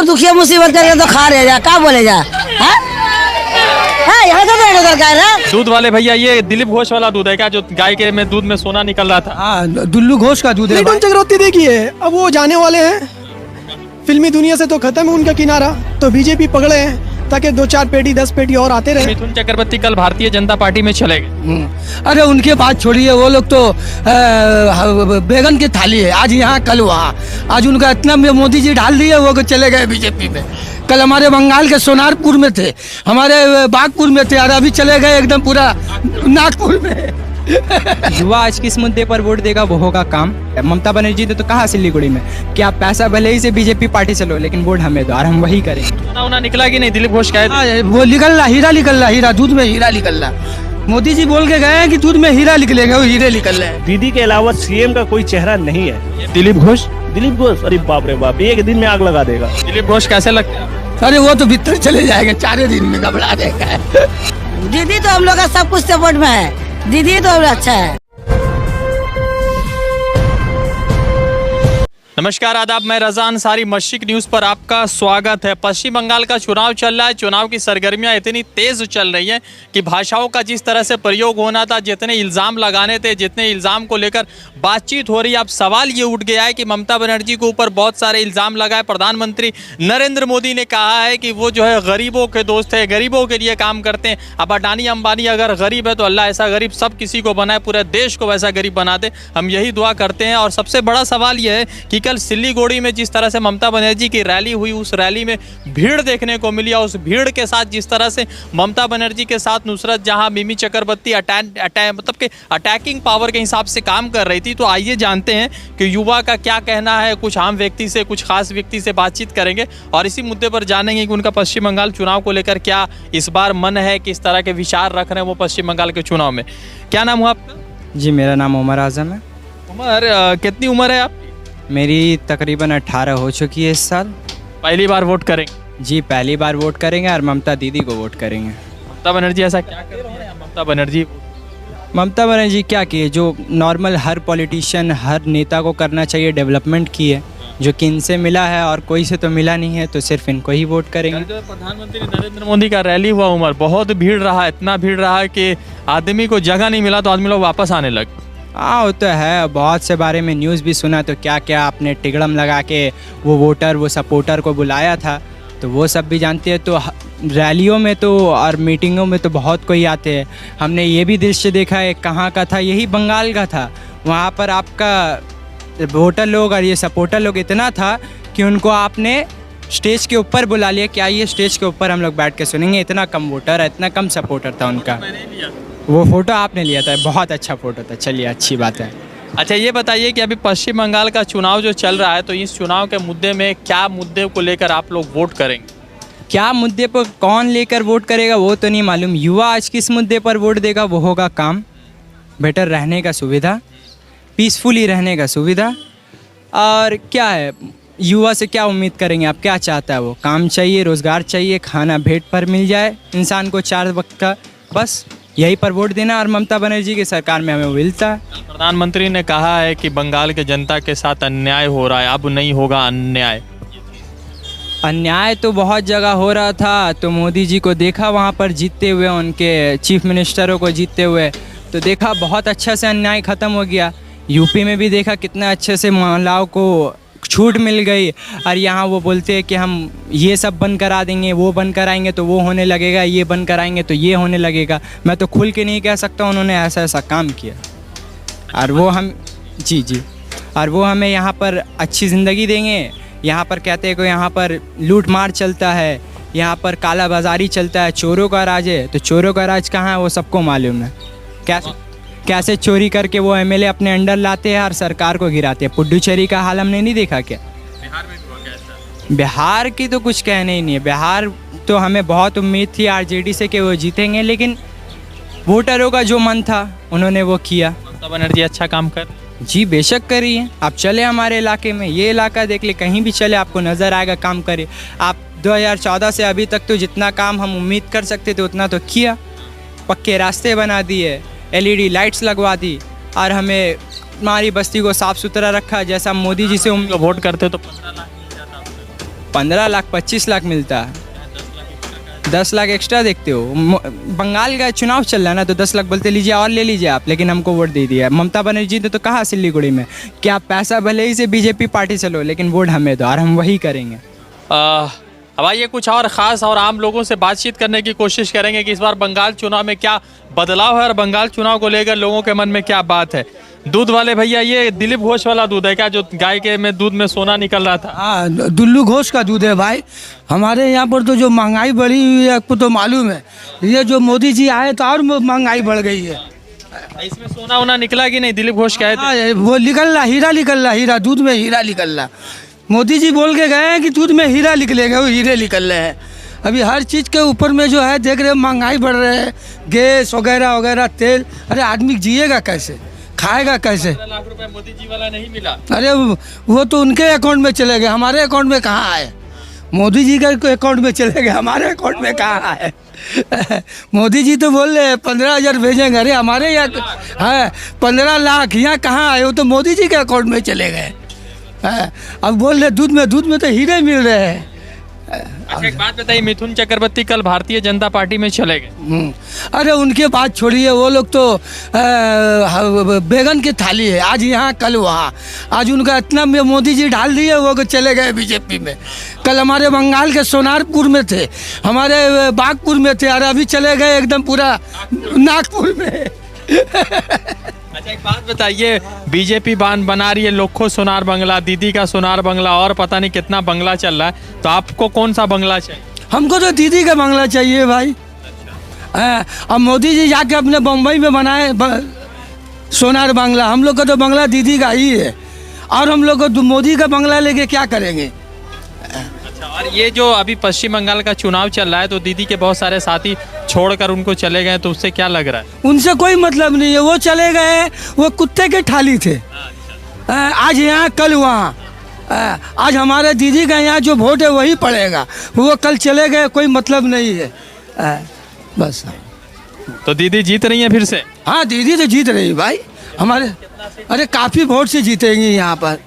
तो दुखिया मुसीबत करके तो खा रहे जा, क्या बोले जा? यहाँ से तो उधर का है। दूध वाले भैया, ये दिलीप घोष वाला दूध है क्या, जो गाय के में दूध में सोना निकल रहा था? हाँ, दुल्लू घोष का दूध है। मिथुन चक्रवर्ती देखिए, अब वो जाने वाले हैं, फिल्मी दुनिया से तो खत्म है उनका किनारा, तो बीजेपी पकड़े हैं ताकि 2-4 पेटी 10 पेटी और आते रहे। मिथुन चक्रवर्ती कल भारतीय जनता पार्टी में चले गए। अरे उनके बात छोड़िए, वो लोग तो बैगन की थाली है, आज यहाँ कल वहाँ। आज उनका इतना मोदी जी डाल दिए वो चले गए बीजेपी में। कल हमारे बंगाल के सोनारपुर में थे, हमारे बागपुर में थे, और अभी चले गए एकदम पूरा नागपुर में। युवा आज किस मुद्दे पर वोट देगा वो होगा काम। ममता बनर्जी ने तो कहा सिलीगुड़ी में कि आप पैसा भले ही से बीजेपी पार्टी से लो, लेकिन वोट हमें दो और हम वही करेंगे। सोना निकला कि नहीं? दिलीप घोष कहे वो निकल रहा, हीरा निकल रहा, हीरा दूध में हीरा निकल रहा। मोदी जी बोल के गए हैं कि दूध में हीरा निकलेगा, वो हीरे निकल रहे हैं। दीदी के अलावा सीएम का कोई चेहरा नहीं है। दिलीप घोष अरे बाप रे बाप, एक दिन में आग लगा देगा। दिलीप घोष कैसे लगता है? अरे वो तो भीतर चले जाएंगे, 4 दिन में घबरा देगा। दीदी तो हम लोग का सब कुछ सपोर्ट में है, दीदी तो अच्छा है। नमस्कार, आदाब, मैं रज़ा अंसारी, मशरिक न्यूज़ पर आपका स्वागत है। पश्चिम बंगाल का चुनाव चल रहा है। चुनाव की सरगर्मियां इतनी तेज़ चल रही हैं कि भाषाओं का जिस तरह से प्रयोग होना था, जितने इल्ज़ाम लगाने थे, जितने इल्ज़ाम को लेकर बातचीत हो रही है, अब सवाल ये उठ गया है कि ममता बनर्जी के ऊपर बहुत सारे इल्ज़ाम लगाए। प्रधानमंत्री नरेंद्र मोदी ने कहा है कि वो जो है गरीबों के दोस्त है, गरीबों के लिए काम करते हैं। अब अडानी अंबानी अगर गरीब है तो अल्लाह ऐसा गरीब सब किसी को बनाए, पूरे देश को वैसा गरीब बना दे, हम यही दुआ करते हैं। और सबसे बड़ा सवाल यह है कि कल सिलीगुड़ी में जिस तरह से ममता बनर्जी की रैली हुई, उस रैली में भीड़ देखने को मिली, और उस भीड़ के साथ जिस तरह से ममता बनर्जी के साथ नुसरत जहां, मिमी चक्रवर्ती मतलब कि अटैकिंग पावर के हिसाब से काम कर रही थी। तो आइए जानते हैं कि युवा का क्या कहना है, कुछ आम व्यक्ति से, कुछ खास व्यक्ति से बातचीत करेंगे और इसी मुद्दे पर जानेंगे कि उनका पश्चिम बंगाल चुनाव को लेकर क्या इस बार मन है, किस तरह के विचार रख रहे हैं वो पश्चिम बंगाल के चुनाव में। क्या नाम हुआ आपका? जी, मेरा नाम उमर आजम है। उमर, कितनी उम्र है आप? मेरी तकरीबन 18 हो चुकी है इस साल। पहली बार वोट करेंगे? जी, पहली बार वोट करेंगे और ममता दीदी को वोट करेंगे। ममता बनर्जी ऐसा क्या कर रही है? ममता बनर्जी क्या की है जो नॉर्मल हर पॉलिटिशियन, हर नेता को करना चाहिए, डेवलपमेंट की है, जो कि इनसे मिला है और कोई से तो मिला नहीं है, तो सिर्फ इनको ही वोट करेंगे। प्रधानमंत्री नरेंद्र मोदी का रैली हुआ उमर, बहुत भीड़ रहा, इतना भीड़ रहा कि आदमी को जगह नहीं मिला तो आदमी लोग वापस आने लगे। हाँ, वो तो है। बहुत से बारे में न्यूज़ भी सुना, तो क्या क्या आपने टिगड़म लगा के वो वोटर, वो सपोर्टर को बुलाया था, तो वो सब भी जानते हैं। तो रैलियों में तो और मीटिंगों में तो बहुत कोई आते हैं। हमने ये भी दृश्य देखा है, कहाँ का था, यही बंगाल का था। वहाँ पर आपका वोटर लोग और ये सपोर्टर लोग इतना था कि उनको आपने स्टेज के ऊपर बुला लिया कि आइए स्टेज के ऊपर हम लोग बैठ के सुनेंगे। इतना कम वोटर, इतना कम सपोर्टर था उनका। वो फ़ोटो आपने लिया था, बहुत अच्छा फ़ोटो था। चलिए, अच्छी बात है। अच्छा, ये बताइए कि अभी पश्चिम बंगाल का चुनाव जो चल रहा है, तो इस चुनाव के मुद्दे में क्या मुद्दे को लेकर आप लोग वोट करेंगे? क्या मुद्दे पर कौन लेकर वोट करेगा वो तो नहीं मालूम। युवा आज किस मुद्दे पर वोट देगा वो होगा काम, बेटर रहने का सुविधा, पीसफुली रहने का सुविधा। और क्या है, युवा से क्या उम्मीद करेंगे आप? क्या चाहता है वो? काम चाहिए, रोज़गार चाहिए, खाना भेंट पर मिल जाए इंसान को 4 वक्त का, बस यही पर वोट देना। और ममता बनर्जी की सरकार में हमें मिलता है। प्रधानमंत्री ने कहा है कि बंगाल के जनता के साथ अन्याय हो रहा है, अब नहीं होगा अन्याय। अन्याय तो बहुत जगह हो रहा था, तो मोदी जी को देखा वहाँ पर जीतते हुए, उनके चीफ मिनिस्टरों को जीतते हुए, तो देखा बहुत अच्छा से अन्याय ख़त्म हो गया। यूपी में भी देखा कितना अच्छे से महिलाओं को छूट मिल गई। और यहाँ वो बोलते हैं कि हम ये सब बंद करा देंगे, वो बंद कराएंगे तो वो होने लगेगा, ये बंद कराएंगे तो ये होने लगेगा। मैं तो खुल के नहीं कह सकता उन्होंने ऐसा ऐसा काम किया। और वो हम जी और वो हमें यहाँ पर अच्छी ज़िंदगी देंगे। यहाँ पर कहते हैं कि यहाँ पर लूट मार चलता है, यहाँ पर काला बाजारी चलता है, चोरों का राज है। तो चोरों का राज कहाँ है वो सबको मालूम है। कैसे चोरी करके वो एमएलए अपने अंडर लाते हैं और सरकार को गिराते हैं। पुडुचेरी का हाल हमने नहीं देखा क्या? बिहार में भी हुआ कैसा? बिहार की तो कुछ कहने ही नहीं है। बिहार तो हमें बहुत उम्मीद थी आरजेडी से कि वो जीतेंगे, लेकिन वोटरों का जो मन था उन्होंने वो किया। ममता बनर्जी अच्छा काम कर? जी, बेशक करी है। आप चले हमारे इलाके में, ये इलाका देख ले, कहीं भी चले आपको नज़र आएगा काम करे। आप 2014 से अभी तक तो जितना काम हम उम्मीद कर सकते थे उतना तो किया। पक्के रास्ते बना दिए, LED लाइट्स लगवा दी, और हमें हमारी बस्ती को साफ़ सुथरा रखा। जैसा मोदी जी से वोट करते तो 15 लाख मिल जाता। 15 लाख 25 लाख मिलता है, 10 लाख एक्स्ट्रा देखते हो। बंगाल का चुनाव चल रहा है ना, तो 10 लाख बोलते लीजिए और ले लीजिए आप, लेकिन हमको वोट दे दिया। ममता बनर्जी ने तो कहा सिल्लीगुड़ी में कि आप पैसा भले ही से बीजेपी पार्टी से लो, लेकिन वोट हमें दो और हम वही करेंगे। अब आइए कुछ और ख़ास और आम लोगों से बातचीत करने की कोशिश करेंगे कि इस बार बंगाल चुनाव में क्या बदलाव है और बंगाल चुनाव को लेकर लोगों के मन में क्या बात है। दूध वाले भैया, ये दिलीप घोष वाला दूध है क्या, जो गाय के में दूध में सोना निकल रहा था? हाँ, दुल्लू घोष का दूध है भाई। हमारे यहाँ पर तो जो महंगाई बढ़ी हुई है आपको तो मालूम है, ये जो मोदी जी आए तो और महंगाई बढ़ गई है। इसमें सोना वोना निकला कि नहीं? दिलीप घोष कहे थे। हाँ, वो निकल रहा, हीरा निकल रहा, हीरा दूध में हीरा निकल रहा। मोदी जी बोल के गए हैं कि दूध में हीरा निकलेंगे, वो हीरे निकल रहे हैं। अभी हर चीज़ के ऊपर में जो है देख रहे हैं महंगाई बढ़ रहे हैं, गैस वगैरह वगैरह, तेल। अरे आदमी जिएगा कैसे, खाएगा कैसे? 15 लाख रुपए मोदी जी वाला नहीं मिला। अरे वो तो उनके अकाउंट में चले गए, हमारे अकाउंट में कहाँ आए? मोदी जी के अकाउंट में चले गए, हमारे अकाउंट में कहाँ आए? मोदी जी तो बोल रहे हैं 15,000 भेजेंगे, अरे हमारे यहाँ है 15 लाख, यहाँ कहाँ आए? वो तो मोदी जी के अकाउंट में चले गए। अब बोल रहे दूध में तो हीरे मिल रहे हैं। अच्छा, एक बात बताइए, मिथुन चक्रवर्ती कल भारतीय जनता पार्टी में चले गए। अरे उनके बात छोड़िए, वो लोग तो बैगन की थाली है, आज यहाँ कल वहाँ। आज उनका इतना में मोदी जी डाल दिए, वो चले गए बीजेपी में। कल हमारे बंगाल के सोनारपुर में थे, हमारे बागपुर में थे, और अभी चले गए एकदम पूरा नागपुर में। अच्छा, एक बात बताइए, बीजेपी बना रही है लोखो सोनार बंगला, दीदी का सोनार बंगला और पता नहीं कितना बंगला चल रहा है, तो आपको कौन सा बंगला चाहिए? हमको तो दीदी का बंगला चाहिए भाई। अब मोदी जी जाके अपने बम्बई में बनाए सोनार बंगला, हम लोग का तो बंगला दीदी का ही है, और हम लोग को मोदी का बंगला लेके क्या करेंगे? अच्छा, और ये जो अभी पश्चिम बंगाल का चुनाव चल रहा है, तो दीदी के बहुत सारे साथी छोड़कर उनको चले गए, तो उससे क्या लग रहा है? उनसे कोई मतलब नहीं है, वो चले गए, वो कुत्ते के थाली थे। आज यहाँ कल वहाँ। आज हमारे दीदी का यहाँ जो वोट है वही पड़ेगा, वो कल चले गए, कोई मतलब नहीं है। बस। तो दीदी जीत रही है फिर से? हाँ, दीदी तो जीत रही भाई हमारे। अरे काफ़ी वोट से जीतेंगी यहाँ पर।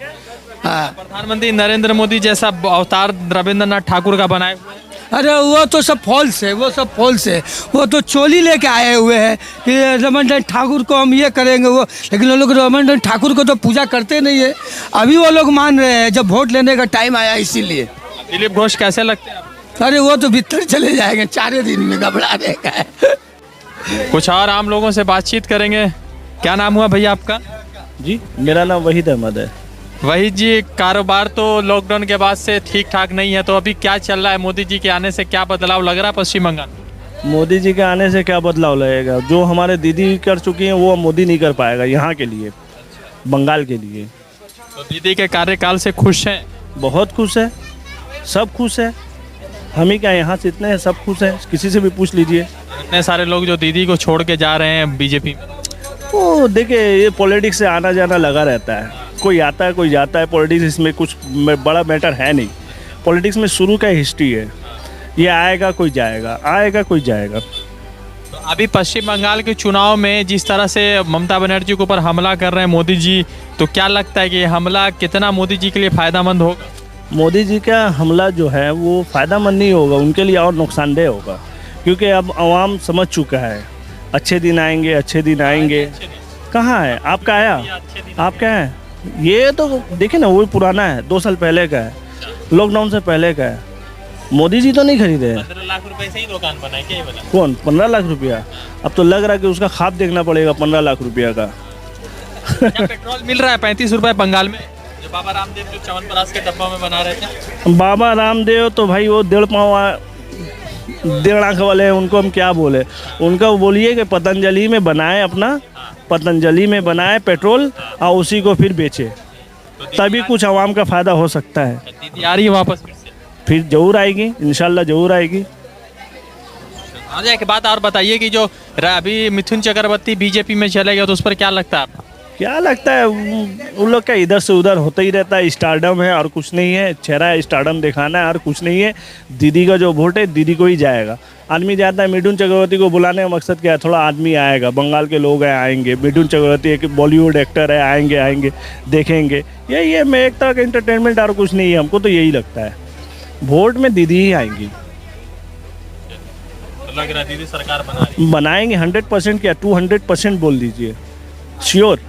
प्रधानमंत्री नरेंद्र मोदी जैसा अवतार रविंद्रनाथ ठाकुर का बनाए हुए हैं। अरे वो तो सब फॉल्स है, वो सब फॉल्स है। वो तो चोली लेके आए हुए हैं कि रविंद्रनाथ ठाकुर को हम ये करेंगे वो, लेकिन वो लोग रविंद्रनाथ ठाकुर को तो पूजा करते नहीं है। अभी वो लोग मान रहे हैं, जब वोट लेने का टाइम आया इसीलिए। दिलीप घोष कैसे लगते हैं आपको? अरे वो तो भीतर चले जाएंगे, 4 दिन में घबरा देगा। कुछ और आम लोगों से बातचीत करेंगे। क्या नाम हुआ भैया आपका? जी, मेरा नाम वहीद अहमद है। वहीद जी, कारोबार तो लॉकडाउन के बाद से ठीक ठाक नहीं है, तो अभी क्या चल रहा है? मोदी जी के आने से क्या बदलाव लग रहा है पश्चिम बंगाल? मोदी जी के आने से क्या बदलाव लगेगा? जो हमारे दीदी कर चुकी हैं वो मोदी नहीं कर पाएगा यहाँ के लिए, बंगाल के लिए। तो दीदी के कार्यकाल से खुश हैं? बहुत खुश है, सब खुश है। हम ही क्या यहाँ से इतने हैं, सब खुश हैं, किसी से भी पूछ लीजिए। इतने सारे लोग जो दीदी को छोड़ के जा रहे हैं बीजेपी में। वो देखिए, ये पॉलिटिक्स से आना जाना लगा रहता है, कोई आता है कोई जाता है। पॉलिटिक्स इसमें कुछ बड़ा मैटर है नहीं। पॉलिटिक्स में शुरू का हिस्ट्री है, ये आएगा कोई जाएगा, आएगा कोई जाएगा। तो अभी पश्चिम बंगाल के चुनाव में जिस तरह से ममता बनर्जी के ऊपर हमला कर रहे हैं मोदी जी, तो क्या लगता है कि ये हमला कितना मोदी जी के लिए फ़ायदेमंद होगा? मोदी जी का हमला जो है वो फ़ायदेमंद नहीं होगा, उनके लिए और नुकसानदेह होगा, क्योंकि अब आवाम समझ चुका है अच्छे दिन आएंगे, अच्छे दिन आएंगे। कहाँ है आपका आया? आपका है? ये तो देखिए ना, वही पुराना है, 2 साल पहले का है, लॉकडाउन से पहले का है। मोदी जी तो नहीं खरीदे हैं। 15 लाख रुपए से ही दुकान बनाई क्या ये वाला? कौन? 15 लाख रुपया? अब तो लग रहा है कि उसका खाद देखना पड़ेगा 15 लाख रुपया का। क्या पेट्रोल मिल रहा है 35 रुपए बंगाल में, जो बाबा रामदेव जो च्यवनप्राश के डब्बा में बना रहे थे? बाबा रामदेव तो भाई वो 1.5 आँख वाले हैं, उनको हम क्या बोले। उनका बोलिए कि पतंजलि में बनाए, अपना पतंजलि में बनाए पेट्रोल और उसी को फिर बेचे, तभी कुछ आवाम का फ़ायदा हो सकता है। दीदी आ रही है वापस फिर से? फिर जरूर आएगी, इंशाल्लाह जरूर आएगी। अच्छा, एक बात और बताइए कि जो अभी मिथुन चक्रवर्ती बीजेपी में चले गए, तो उस पर क्या लगता है आपको? क्या लगता है, उन लोग का इधर से उधर होता ही रहता है। स्टारडम है और कुछ नहीं है, चेहरा स्टारडम दिखाना है और कुछ नहीं है। दीदी का जो वोट है दीदी को ही जाएगा। आदमी जाता है मिथुन चक्रवर्ती को बुलाने का मकसद क्या है? थोड़ा आदमी आएगा, बंगाल के लोग हैं आएंगे, मिथुन चक्रवर्ती एक बॉलीवुड एक्टर है, आएंगे देखेंगे। यही है, मैं एक तरह का इंटरटेनमेंट और कुछ नहीं है, हमको तो यही लगता है। वोट में दीदी ही आएंगी। लग रहा है दीदी सरकार बना रही बनाएंगे 100% क्या 200% बोल दीजिए, श्योर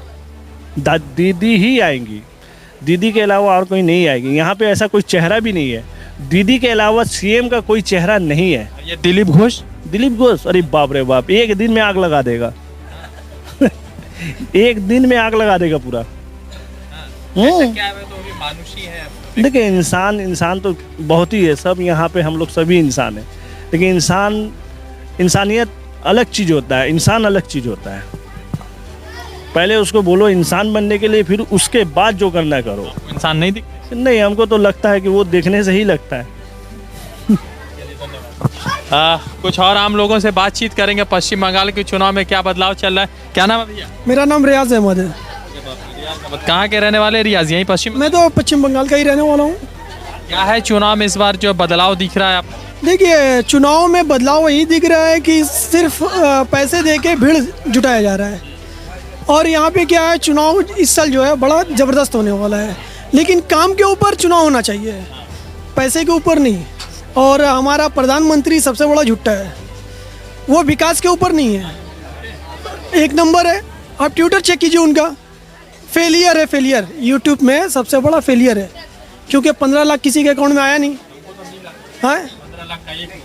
दीदी ही आएंगी। दीदी के अलावा और कोई नहीं आएगी। यहाँ पे ऐसा कोई चेहरा भी नहीं है, दीदी के अलावा सीएम का कोई चेहरा नहीं है। ये दिलीप घोष अरे बाप रे बाप, एक दिन में आग लगा देगा एक दिन में आग लगा देगा पूरा। क्या है तो भी मानुषी है। देखिए इंसान तो बहुत ही है, सब यहाँ पे हम लोग सभी इंसान हैं, लेकिन इंसानियत अलग चीज़ होता है, इंसान अलग चीज़ होता है। पहले उसको बोलो इंसान बनने के लिए, फिर उसके बाद जो करना है करो। इंसान नहीं दिखते? नहीं, हमको तो लगता है कि वो देखने से ही लगता है। कुछ और आम लोगों से बातचीत करेंगे। पश्चिम बंगाल के चुनाव में क्या बदलाव चल रहा है? क्या नाम है भैया? मेरा नाम रियाज अहमद है। कहाँ के रहने वाले? रियाज यहीं पश्चिम? मैं तो पश्चिम बंगाल का ही रहने वाला हूँ। क्या है चुनाव में इस बार जो बदलाव दिख रहा है आप? देखिए, चुनाव में बदलाव यही दिख रहा है कि सिर्फ पैसे दे के भीड़ जुटाया जा रहा है। और यहाँ पे क्या है, चुनाव इस साल जो है बड़ा ज़बरदस्त होने वाला है, लेकिन काम के ऊपर चुनाव होना चाहिए, पैसे के ऊपर नहीं। और हमारा प्रधानमंत्री सबसे बड़ा झुट्टा है, वो विकास के ऊपर नहीं है, एक नंबर है। आप ट्विटर चेक कीजिए, उनका फेलियर है, फेलियर यूट्यूब में सबसे बड़ा फेलियर है, क्योंकि 15 लाख किसी के अकाउंट में आया नहीं है।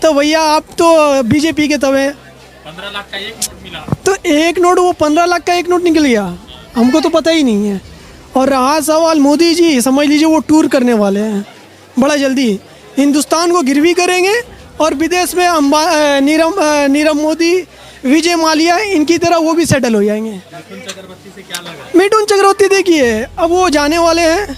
तो भैया आप तो बीजेपी के तब हैं। 15 लाख का एक नोट मिला, तो एक नोट, वो 15 लाख का एक नोट निकल गया, हमको तो पता ही नहीं है। और रहा सवाल मोदी जी, समझ लीजिए वो टूर करने वाले हैं बड़ा जल्दी, हिंदुस्तान को गिरवी करेंगे और विदेश में नीरव मोदी, विजय माल्या, इनकी तरह वो भी सेटल हो जाएंगे। मिथुन चक्रवर्ती देखिए, अब वो जाने वाले हैं,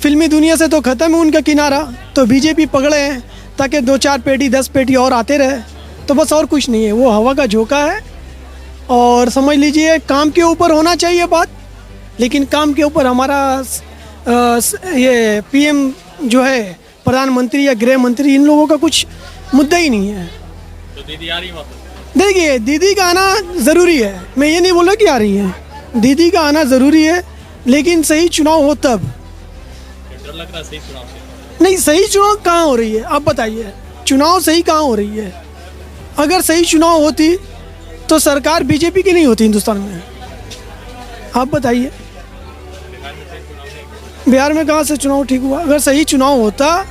फिल्मी दुनिया से तो ख़त्म है उनका किनारा, तो बीजेपी पकड़े हैं ताकि 2-4 पेटी 10 पेटी और आते रहे, तो बस और कुछ नहीं है। वो हवा का झोंका है। और समझ लीजिए काम के ऊपर होना चाहिए बात, लेकिन काम के ऊपर हमारा ये पीएम जो है, प्रधानमंत्री या गृह मंत्री, इन लोगों का कुछ मुद्दा ही नहीं है। तो दीदी आ रही है? देखिए, दीदी का आना ज़रूरी है, मैं ये नहीं बोला कि आ रही है, दीदी का आना ज़रूरी है, लेकिन सही चुनाव हो तब। डर लग रहा है सही चुनाव से? नहीं, सही चुनाव कहाँ हो रही है आप बताइए, चुनाव सही कहाँ हो रही है? अगर सही चुनाव होती तो सरकार बीजेपी की नहीं होती हिंदुस्तान में, आप बताइए। बिहार में कहाँ से चुनाव ठीक हुआ? अगर सही चुनाव होता,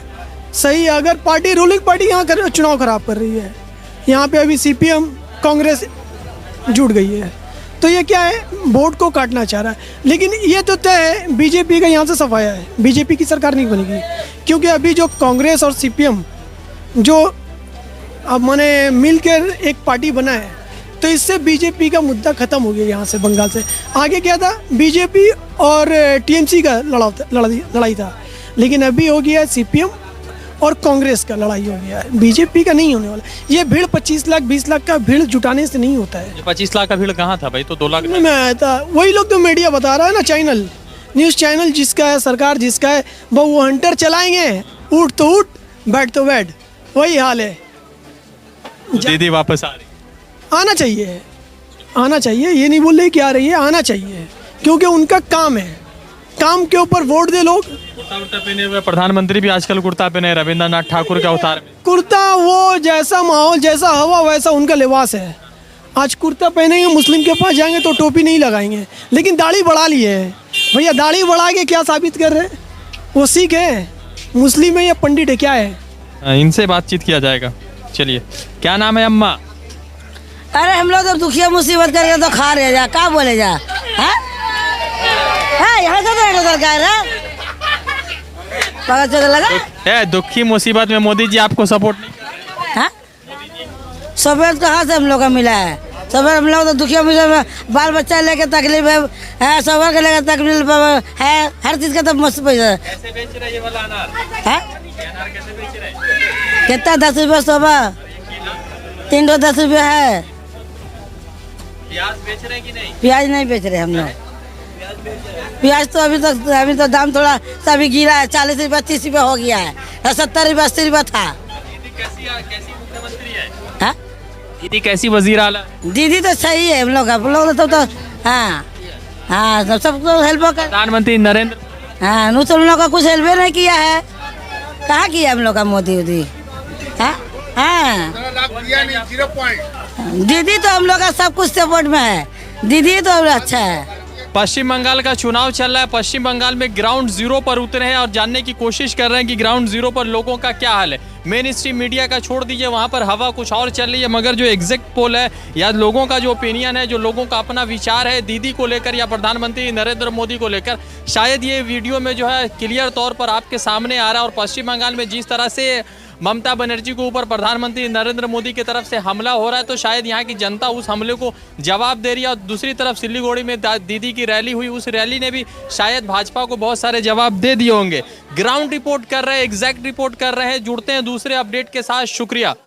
सही, अगर पार्टी रूलिंग पार्टी यहाँ चुनाव खराब कर रही है, यहाँ पे अभी सीपीएम कांग्रेस जुट गई है, तो ये क्या है, वोट को काटना चाह रहा है। लेकिन ये तो तय है, बीजेपी का यहाँ से सफाया है, बीजेपी की सरकार नहीं बनेगी, क्योंकि अभी जो कांग्रेस और सीपीएम जो अब मैंने मिलकर एक पार्टी बना है, तो इससे बीजेपी का मुद्दा खत्म हो गया यहाँ से, बंगाल से। आगे क्या था, बीजेपी और टीएमसी का लड़ाई था, लेकिन अभी हो गया है सीपीएम और कांग्रेस का लड़ाई हो गया है, बीजेपी का नहीं होने वाला। ये भीड़ 25 लाख 20 लाख का भीड़ जुटाने से नहीं होता है। 25 लाख का भीड़ कहाँ था भाई? तो 2 लाख में आया था, वही लोग तो मीडिया बता रहा है ना, चैनल, न्यूज़ चैनल जिसका है, सरकार जिसका है, वो हंटर चलाएंगे, उठ तो उठ, बैठ तो बैठ, वही हाल है। दीदी वापस आ रही? आना चाहिए, आना चाहिए, ये नहीं बोल रहे कि आ रही है, आना चाहिए, क्योंकि उनका काम है, काम के ऊपर वोट दे लोग। कुर्ता उर्ता पहने हुए प्रधानमंत्री भी आजकल कुर्ता पहने, रविंद्रनाथ ठाकुर के अवतार में। कुर्ता, वो जैसा माहौल, जैसा हवा, वैसा उनका लिबास है। आज कुर्ता पहनेंगे, मुस्लिम के पास जाएंगे तो टोपी नहीं लगाएंगे, लेकिन दाढ़ी बढ़ा ली है। भैया दाढ़ी बढ़ा के क्या साबित कर रहे हैं? वो सिख है, मुस्लिम है या पंडित है, क्या है? इनसे बातचीत किया जाएगा। चलिए, क्या नाम है अम्मा? अरे हम लोग तो दुखिया मुसीबत करके तो खा रहे जा, क्या बोले जा? यहाँ से तो सरकार है, पता चल लगा। दुखी मुसीबत में मोदी जी आपको सपोर्ट नहीं कर रहे? हाँ, सपोर्ट कहाँ से हम लोग का मिला है? सपोर्ट हम लोग तो दुखिया मुसीबत में, बाल बच्चा लेके तकलीफ है, सबर के लेकर तकलीफ है, हर चीज का तो मस्त पैसा। कैसे बेच रहे ये वाला अनार? अनार कैसे बेच रहे? कितना? 10 रुपये सोबा, 3 10 रुपये है। प्याज बेच रहे कि नहीं? प्याज नहीं बेच रहे हम लोग, प्याज तो अभी तो दाम थोड़ा सा अभी गिरा है, 40 रुपये 30 रुपये हो गया है, 70 रुपये 80 रुपये था। दीदी कैसी मुख्यमंत्री है? हाँ, दीदी कैसी वजीर आला? दीदी तो सही है, हम लोग तो हाँ हाँ, सबको हेल्प कर। प्रधानमंत्री नरेंद्र, हाँ, तो हम लोग का कुछ हेल्प नहीं किया है, कहाँ किया हम लोग का मोदी उदी? हाँ हाँ, दीदी तो हम लोग का सब कुछ सपोर्ट में है, दीदी तो अच्छा है। पश्चिम बंगाल का चुनाव चल रहा है। पश्चिम बंगाल में ग्राउंड जीरो पर उतरे हैं और जानने की कोशिश कर रहे हैं कि ग्राउंड जीरो पर लोगों का क्या हाल है। मेन स्ट्रीम मीडिया का छोड़ दीजिए, वहां पर हवा कुछ और चल रही है, मगर जो एग्जैक्ट पोल है या लोगों का जो ओपिनियन है, जो लोगों का अपना विचार है दीदी को लेकर या प्रधानमंत्री नरेंद्र मोदी को लेकर, शायद ये वीडियो में जो है क्लियर तौर पर आपके सामने आ रहा है। और पश्चिम बंगाल में जिस तरह से ममता बनर्जी के ऊपर प्रधानमंत्री नरेंद्र मोदी की तरफ से हमला हो रहा है, तो शायद यहाँ की जनता उस हमले को जवाब दे रही है। और दूसरी तरफ सिलीगुड़ी में दीदी की रैली हुई, उस रैली ने भी शायद भाजपा को बहुत सारे जवाब दे दिए होंगे। ग्राउंड रिपोर्ट कर रहे हैं, एग्जैक्ट रिपोर्ट कर रहे हैं। जुड़ते हैं दूसरे अपडेट के साथ। शुक्रिया।